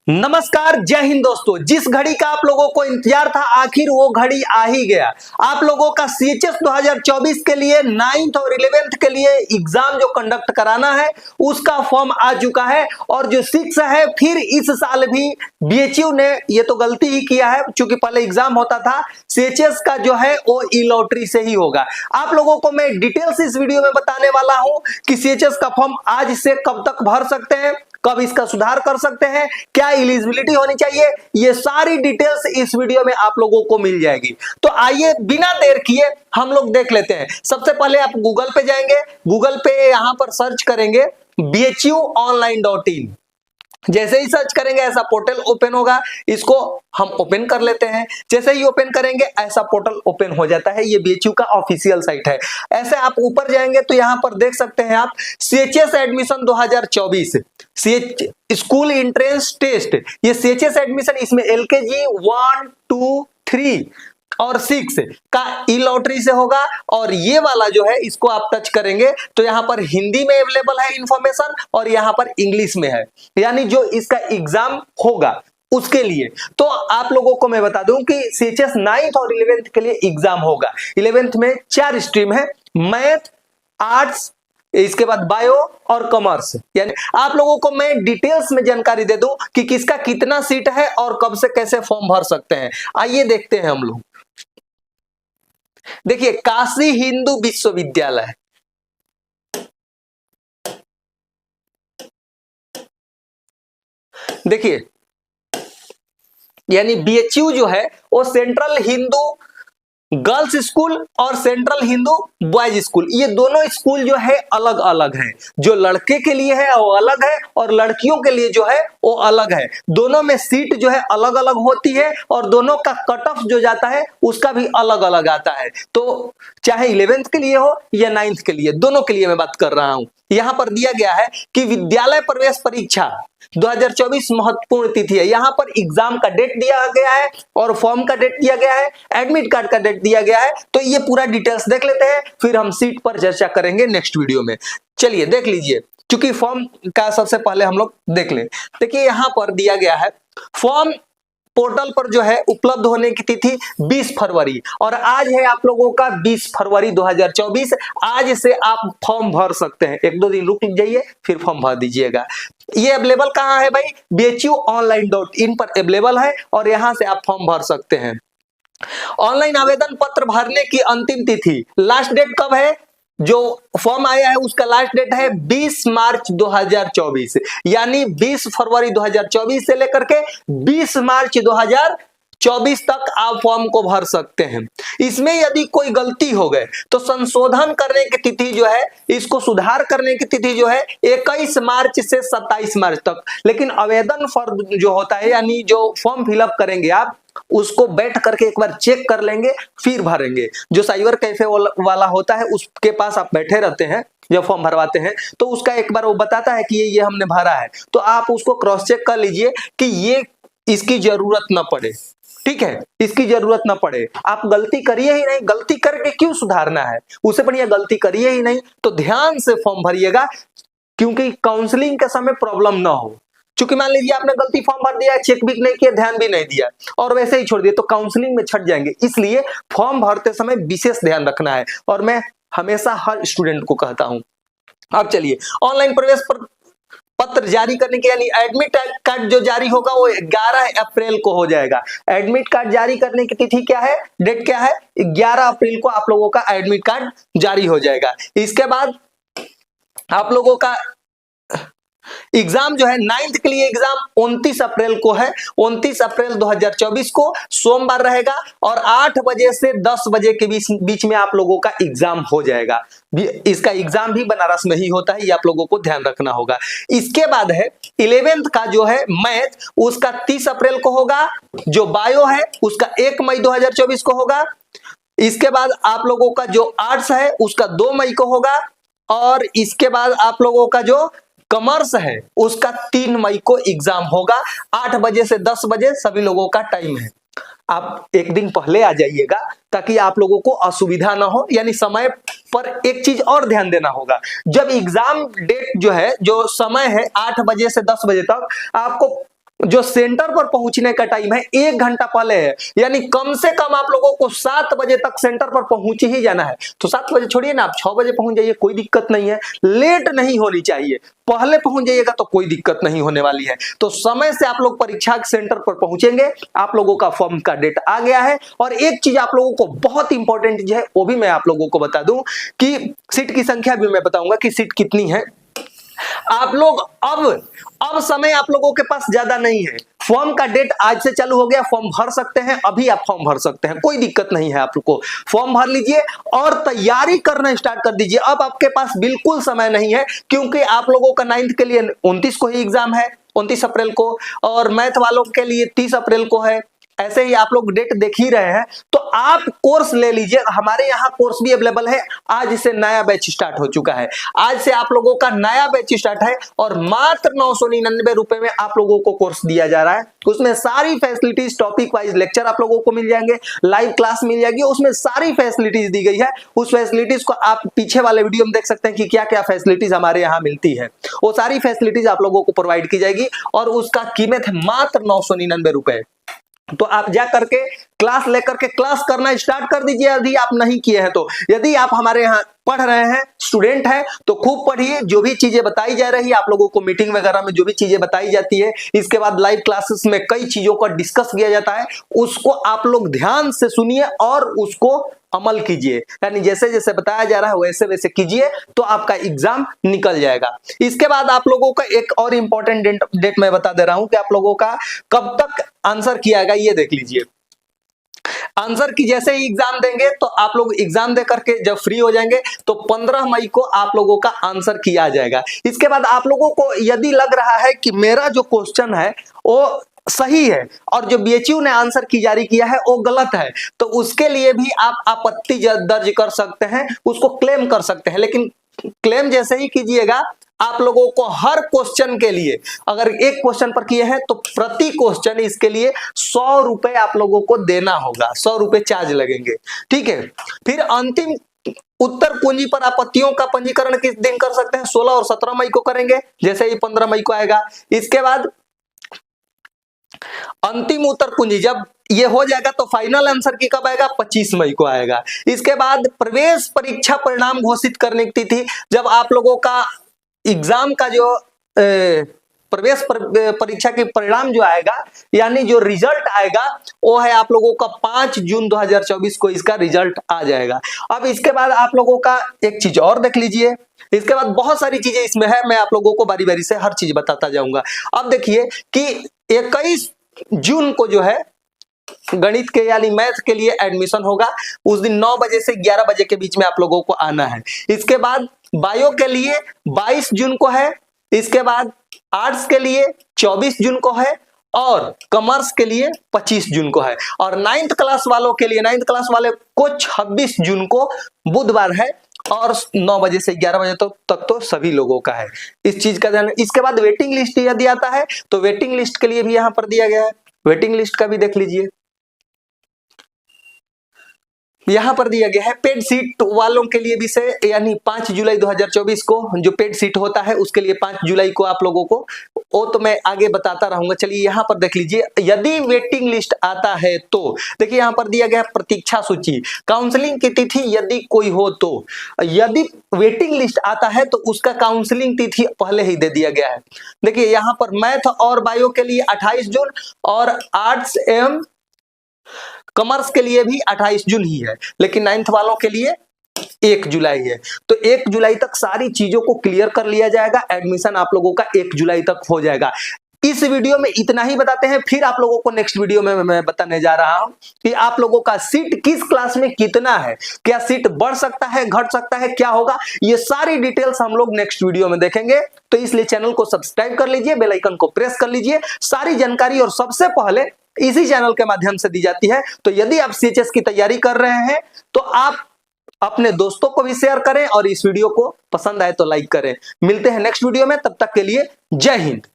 नमस्कार, जय हिंद दोस्तों। जिस घड़ी का आप लोगों को इंतजार था, आखिर वो घड़ी आ ही गया। आप लोगों का सीएचएस 2024 के लिए 9th और 11th के लिए एग्जाम जो कंडक्ट कराना है उसका फॉर्म आ चुका है। और जो 6 है, फिर इस साल भी बीएचयू ने ये तो गलती ही किया है, क्योंकि पहले एग्जाम होता था सीएचएस का जो है वो ई लॉटरी से ही होगा। आप लोगों को मैं डिटेल्स इस वीडियो में बताने वाला हूं कि सीएचएस का फॉर्म आज से कब तक भर सकते हैं, कब इसका सुधार कर सकते हैं, क्या एलिजिबिलिटी होनी चाहिए, ये सारी डिटेल्स इस वीडियो में आप लोगों को मिल जाएगी। तो आइए बिना देर किए हम लोग देख लेते हैं। सबसे पहले आप गूगल पे जाएंगे, गूगल पे यहां पर सर्च करेंगे bhuonline.in। जैसे ही सर्च करेंगे ऐसा पोर्टल ओपन होगा, इसको हम ओपन कर लेते हैं। जैसे ही ओपन करेंगे ऐसा पोर्टल ओपन हो जाता है। ये बीएचयू का ऑफिशियल साइट है। ऐसे आप ऊपर जाएंगे तो यहां पर देख सकते हैं आप CHS admission 2024 school entrance test. ये सीएचएस एडमिशन, इसमें एलकेजी 1, 2, 3 और 6 का ई लॉटरी से होगा। और ये वाला जो है इसको आप टच करेंगे तो यहां पर हिंदी में अवेलेबल है इंफॉर्मेशन और यहां पर इंग्लिश में है, यानी जो इसका एग्जाम होगा उसके लिए। तो आप लोगों को मैं बता दूं कि सीएचएस 9th और 11th के लिए एग्जाम होगा। 11th में 4 स्ट्रीम है, मैथ, आर्ट्स, इसके बाद बायो और कॉमर्स। यानी आप लोगों को मैं डिटेल्स में जानकारी दे दूं कि किसका कितना सीट है और कब से कैसे फॉर्म भर सकते हैं। आइए देखते हैं हम लोग। देखिए, काशी हिंदू विश्वविद्यालय, देखिए यानी बीएचयू जो है वो सेंट्रल हिंदू गर्ल्स स्कूल और सेंट्रल हिंदू बॉयज स्कूल, ये दोनों स्कूल जो है अलग अलग हैं। जो लड़के के लिए है वो अलग है और लड़कियों के लिए जो है वो अलग है। दोनों में सीट जो है अलग अलग होती है और दोनों का कट ऑफ जो जाता है उसका भी अलग अलग आता है। तो चाहे 11th के लिए हो या 9th के लिए, दोनों के लिए मैं बात कर रहा हूं। यहां पर दिया गया है कि विद्यालय प्रवेश परीक्षा 2024 महत्वपूर्ण तिथि है। यहां पर एग्जाम का डेट दिया गया है और फॉर्म का डेट दिया गया है, एडमिट कार्ड का डेट दिया गया है। तो ये पूरा डिटेल्स देख लेते हैं, फिर हम सीट पर चर्चा करेंगे नेक्स्ट वीडियो में। चलिए देख लीजिए, क्योंकि फॉर्म का सबसे पहले हम लोग देख लें। देखिए यहां पर दिया गया है फॉर्म पोर्टल पर जो है उपलब्ध होने की तिथि 20 फरवरी और आज है आप लोगों का 20 फरवरी 2024। आज से आप फॉर्म भर सकते हैं। 1-2 दिन रुक जाइए फिर फॉर्म भर दीजिएगा। ये अवेलेबल कहां है भाई? bhuonline.in पर अवेलेबल है और यहां से आप फॉर्म भर सकते हैं। ऑनलाइन आवेदन पत्र भरने की अंतिम तिथि, लास्ट डेट कब है? जो फॉर्म आया है उसका लास्ट डेट है 20 मार्च 2024, यानी 20 फरवरी 2024 से लेकर के 20 मार्च 2024 तक आप फॉर्म को भर सकते हैं। इसमें यदि कोई गलती हो गए तो संशोधन करने की तिथि जो है, इसको सुधार करने की तिथि जो है 21 मार्च से 27 मार्च तक। लेकिन आवेदन फॉर्म जो होता है, यानी जो फॉर्म फिलअप करेंगे आप, उसको बैठ करके एक बार चेक कर लेंगे फिर भरेंगे। जो साइबर कैफे वाला होता है उसके पास आप बैठे रहते हैं जब फॉर्म भरवाते हैं, तो उसका एक बार वो बताता है कि ये हमने भरा है, तो आप उसको क्रॉस चेक कर लीजिए कि ये इसकी जरूरत ना पड़े। ठीक है, इसकी जरूरत ना पड़े। आप गलती करिए ही नहीं, गलती करके क्यों सुधारना है? उससे बढ़िया गलती करिए ही नहीं। तो ध्यान से फॉर्म भरिएगा, क्योंकि काउंसलिंग के समय प्रॉब्लम ना हो। चूंकि मान लीजिए आपने गलती फॉर्म भर दिया, चेक भी नहीं किया, ध्यान भी नहीं दिया और वैसे ही छोड़ दिया, तो काउंसलिंग में छट जाएंगे। इसलिए फॉर्म भरते समय विशेष ध्यान रखना है और मैं हमेशा हर स्टूडेंट को कहता हूं। अब चलिए, ऑनलाइन प्रवेश पत्र जारी करने के, यानी एडमिट कार्ड जो जारी होगा वो 11 अप्रैल को हो जाएगा। एडमिट कार्ड जारी करने की तिथि क्या है, डेट क्या है? 11 अप्रैल को आप लोगों का एडमिट कार्ड जारी हो जाएगा। इसके बाद आप लोगों का एग्जाम जो है 9th के लिए एग्जाम 29 अप्रैल को है। 29 अप्रैल 2024 को सोमवार रहेगा और 8 बजे से 10 बजे के बीच में आप लोगों का एग्जाम हो जाएगा। इसका एग्जाम भी बनारस में ही होता है, ये आप लोगों को ध्यान रखना होगा। इसके बाद है 11th का जो है मैथ, उसका 30 अप्रैल को होगा। जो बायो है उसका 1 मई 2024 को होगा। इसके बाद आप लोगों का जो आर्ट्स है उसका 2 मई को होगा और इसके बाद आप लोगों का जो कॉमर्स है उसका 3 मई को एग्जाम होगा। 8 बजे से 10 बजे सभी लोगों का टाइम है। आप एक दिन पहले आ जाइएगा ताकि आप लोगों को असुविधा ना हो। यानी समय पर एक चीज और ध्यान देना होगा, जब एग्जाम डेट जो है, जो समय है 8 बजे से 10 बजे तक, आपको जो सेंटर पर पहुंचने का टाइम है 1 घंटा पहले है, यानी कम से कम आप लोगों को 7 बजे तक सेंटर पर पहुंच ही जाना है। तो 7 बजे छोड़िए ना, आप 6 बजे पहुंच जाइए, कोई दिक्कत नहीं है, लेट नहीं होनी चाहिए, पहले पहुंच जाइएगा तो कोई दिक्कत नहीं होने वाली है। तो समय से आप लोग परीक्षा सेंटर पर पहुंचेंगे। आप लोगों का फॉर्म का डेट आ गया है। और एक चीज आप लोगों को बहुत इंपॉर्टेंट चीज है, वो भी मैं आप लोगों को बता दूं कि सीट की संख्या भी मैं बताऊंगा कि सीट कितनी है। आप लोग अब समय आप लोगों के पास ज्यादा नहीं है। फॉर्म का डेट आज से चालू हो गया, फॉर्म भर सकते हैं, अभी आप फॉर्म भर सकते हैं, कोई दिक्कत नहीं है। आप लोग को फॉर्म भर लीजिए और तैयारी करना स्टार्ट कर दीजिए। अब आपके पास बिल्कुल समय नहीं है, क्योंकि आप लोगों का 9th के लिए 29 को ही एग्जाम है, 29 अप्रैल को, और मैथ वालों के लिए 30 अप्रैल को है। ऐसे ही आप लोग डेट देख ही रहे हैं। तो आप कोर्स ले लीजिए, हमारे यहाँ कोर्स भी अवेलेबल है। आज से नया बैच स्टार्ट हो चुका है, आज से आप लोगों का नया बैच स्टार्ट है और मात्र 999 रुपए में आप लोगों को कोर्स दिया जा रहा है। उसमें सारी फैसिलिटीज, टॉपिक वाइज लेक्चर आप लोगों को मिल जाएंगे, लाइव क्लास मिल जाएगी, उसमें सारी फैसिलिटीज दी गई है। उस फैसिलिटीज को आप पीछे वाले वीडियो में देख सकते हैं कि क्या क्या फैसिलिटीज हमारे यहाँ मिलती है। वो सारी फैसिलिटीज आप लोगों को प्रोवाइड की जाएगी और उसका कीमत है मात्र 999 रुपए। तो आप जा करके क्लास लेकर के क्लास करना स्टार्ट कर दीजिए, यदि आप नहीं किए हैं तो। यदि आप हमारे यहाँ पढ़ रहे हैं, स्टूडेंट हैं, तो खूब पढ़िए। जो भी चीजें बताई जा रही है आप लोगों को मीटिंग वगैरह में, जो भी चीजें बताई जाती है, इसके बाद लाइव क्लासेस में कई चीजों का डिस्कस किया जाता है, उसको आप लोग ध्यान से सुनिए और उसको अमल कीजिए। यानी जैसे जैसे बताया जा रहा है वैसे वैसे कीजिए, तो आपका एग्जाम निकल जाएगा। इसके बाद आप लोगों का एक और इंपॉर्टेंट डेट मैं बता दे रहा हूं कि आप लोगों का कब तक आंसर किया गया, ये देख लीजिए। आंसर की जैसे ही एग्जाम देंगे तो आप लोग एग्जाम दे करके जब फ्री हो जाएंगे तो 15 मई को आप लोगों का आंसर किया जाएगा। इसके बाद आप लोगों को यदि लग रहा है कि मेरा जो क्वेश्चन है वो सही है और जो बीएचयू ने आंसर की जारी किया है वो गलत है, तो उसके लिए भी आप आपत्ति दर्ज कर सकते हैं, उसको क्लेम कर सकते हैं। लेकिन क्लेम जैसे ही कीजिएगा, आप लोगों को हर क्वेश्चन के लिए, अगर एक क्वेश्चन पर किए हैं तो प्रति क्वेश्चन इसके लिए 100 रुपए आप लोगों को देना होगा, 100 रुपए चार्ज लगेंगे। ठीक है। फिर अंतिम उत्तर कुंजी पर आपत्तियों का पंजीकरण किस दिन कर सकते हैं? 16 और 17 मई को करेंगे, जैसे ही 15 मई को आएगा। इसके बाद अंतिम उत्तर कुंजी जब ये हो जाएगा तो फाइनल आंसर की कब आएगा? 25 मई को आएगा। इसके बाद प्रवेश परीक्षा परिणाम घोषित करने की तिथि, जब आप लोगों का एग्जाम का जो प्रवेश परीक्षा के परिणाम जो आएगा, यानी जो रिजल्ट आएगा, वो है आप लोगों का 5 जून 2024 को इसका रिजल्ट आ जाएगा। अब इसके बाद आप लोगों का एक चीज और देख लीजिए, इसके बाद बहुत सारी चीजें इसमें है, मैं आप लोगों को बारी बारी से हर चीज बताता जाऊंगा। अब देखिए कि 21 जून को जो है गणित के यानी मैथ के लिए एडमिशन होगा। उस दिन 9 बजे से 11 बजे के बीच में आप लोगों को आना है। इसके बाद बायो के लिए 22 जून को है। इसके बाद आर्ट्स के लिए 24 जून को है और कॉमर्स के लिए 25 जून को है। और 9th क्लास वालों के लिए, 9th क्लास वाले को 26 जून को बुधवार है और 9 बजे से 11 बजे तक तो सभी लोगों का है। इस चीज का ध्यान। इसके बाद वेटिंग लिस्ट यदि आता है तो वेटिंग लिस्ट के लिए भी यहां पर दिया गया है, वेटिंग लिस्ट का भी देख लीजिए। यहां पर दिया गया है पेड सीट वालों के लिए भी से, यानी 5 जुलाई 2024 को जो पेड सीट होता है उसके लिए 5 जुलाई को आप लोगों को, वो तो मैं आगे बताता रहूंगा। चलिए यहां पर देख लीजिए, यदि वेटिंग लिस्ट आता है तो देखिए यहां पर दिया गया है प्रतीक्षा सूची, काउंसलिंग की तिथि यदि कोई हो तो। यदि वेटिंग लिस्ट आता है तो उसका काउंसलिंग तिथि पहले ही दे दिया गया है। देखिए यहां पर मैथ और बायो के लिए 28 जून और आर्ट्स एवं कॉमर्स के लिए भी 28 जून ही है, लेकिन 9th वालों के लिए 1 जुलाई है। तो 1 जुलाई तक सारी चीजों को क्लियर कर लिया जाएगा, एडमिशन आप लोगों का 1 जुलाई तक हो जाएगा। इस वीडियो में इतना ही बताते हैं, फिर आप लोगों को नेक्स्ट वीडियो में मैं बताने जा रहा हूं कि आप लोगों का सीट किस क्लास में कितना है, क्या सीट बढ़ सकता है, घट सकता है, क्या होगा, ये सारी डिटेल्स हम लोग नेक्स्ट वीडियो में देखेंगे। तो इसलिए चैनल को सब्सक्राइब कर लीजिए, बेल आइकन को प्रेस कर लीजिए। सारी जानकारी और सबसे पहले इसी चैनल के माध्यम से दी जाती है। तो यदि आप सीएचएस की तैयारी कर रहे हैं तो आप अपने दोस्तों को भी शेयर करें और इस वीडियो को पसंद आए तो लाइक करें। मिलते हैं नेक्स्ट वीडियो में, तब तक के लिए जय हिंद।